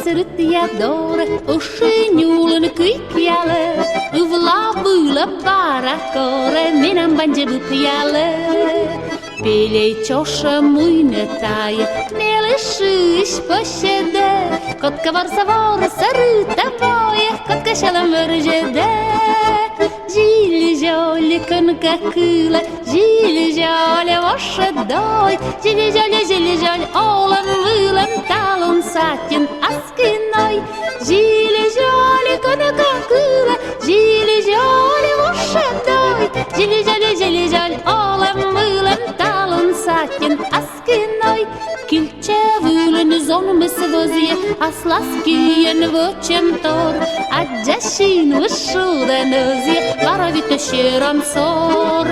sruttiador och skinjulen kvickjale uvla bula bara kore minam banje bupjale Pilej čoša mujne taje Mele šiš pošede Kotka varsa varsa ruta boje Kotka šalam vržede Žili žolje konka kule Žili žolje vaše doj Žili žolje Olam vilam talon satjen askinoj Žili žolje konka kule Žili žolje vaše doj Žili žolje Olam vilam talon satjen askinoj Kilčevulen zonmes vozije Aslaskijen vočem tor A džašin všuden özje Varavite širam sor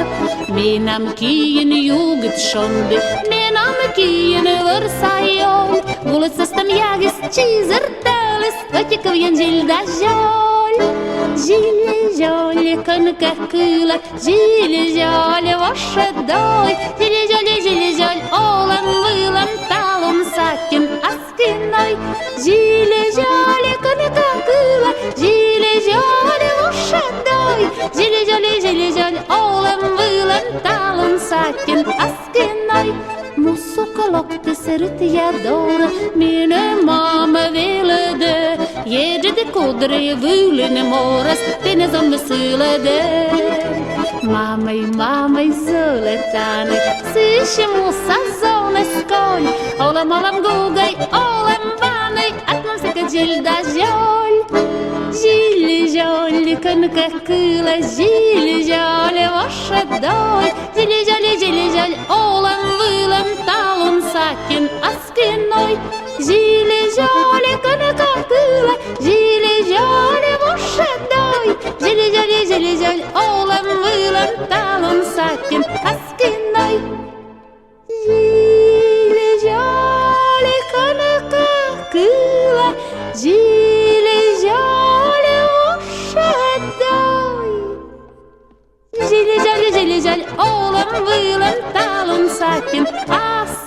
Minam kijen juget šonde Minam kijen vrsajol Guletsastam jagis čizer teles Vatikavjen žilda žol Žili žolje konka kula Žili žolje vaše doj Žili žolje Olam vilam talon satjen askinoj Žili žolje konka kula Žili žolje vaše doj Žili žolje Olam vilam talon satjen askinoj Musukolokte sruttiador Mine mama ville dö Jeđe de kodre vuline moras Tine som syle dö Mamaj zuletane Syše musa zone skoj Olam gugaj, olam vanej Atmam seka žilda žol Žili žolje konka kula Žili žolje vaše doj Žili žolje Olam vilam talon satjen askinoj Žili žolje konka kula Žili žolje vaše doj Žili žolje Olam vilam talon satjen askinoj Žili žolje konka kula Žili žolje vaše doj Žili žolje Olam vilam talon satjen askinoj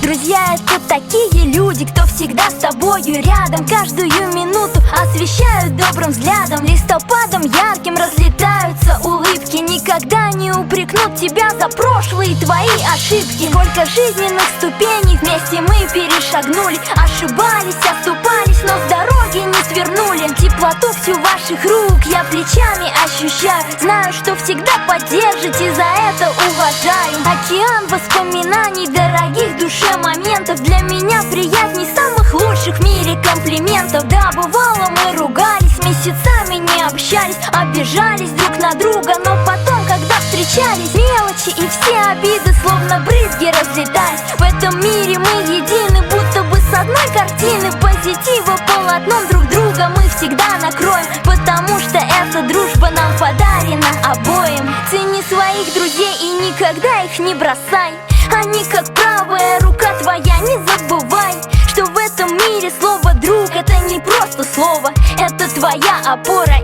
Друзья — это такие люди, кто всегда с тобою рядом, каждую минуту освещают добрым взглядом. Листопадом ярким разлетаются улыбки, никогда не упрекнут тебя за прошлые твои ошибки. Сколько жизненных ступеней вместе мы перешагнули, ошибались, оступались, но с дороги не свернули. Теплоту всю ваших рук я плечами ощущаю, знаю, что всегда поддержите, за это уважаю. Океан воспоминаний, дорогих душе моментов, для меня приятней самых лучших в мире комплиментов. Да, бывало мы ругались, месяцами не общались, обижались друг на друга, но потом, когда встречались, мелочи и все обиды словно брызги разлетались. В этом мире мы едины, будто бы с одной картины. Позитива полотном друг друга мы всегда накроем, потому что эта дружба нам подарена обоим. Цени своих друзей и никогда их не бросай, они как правая рука твоя, не забывай, что в этом мире слово «друг» — это не просто слово, это твоя опора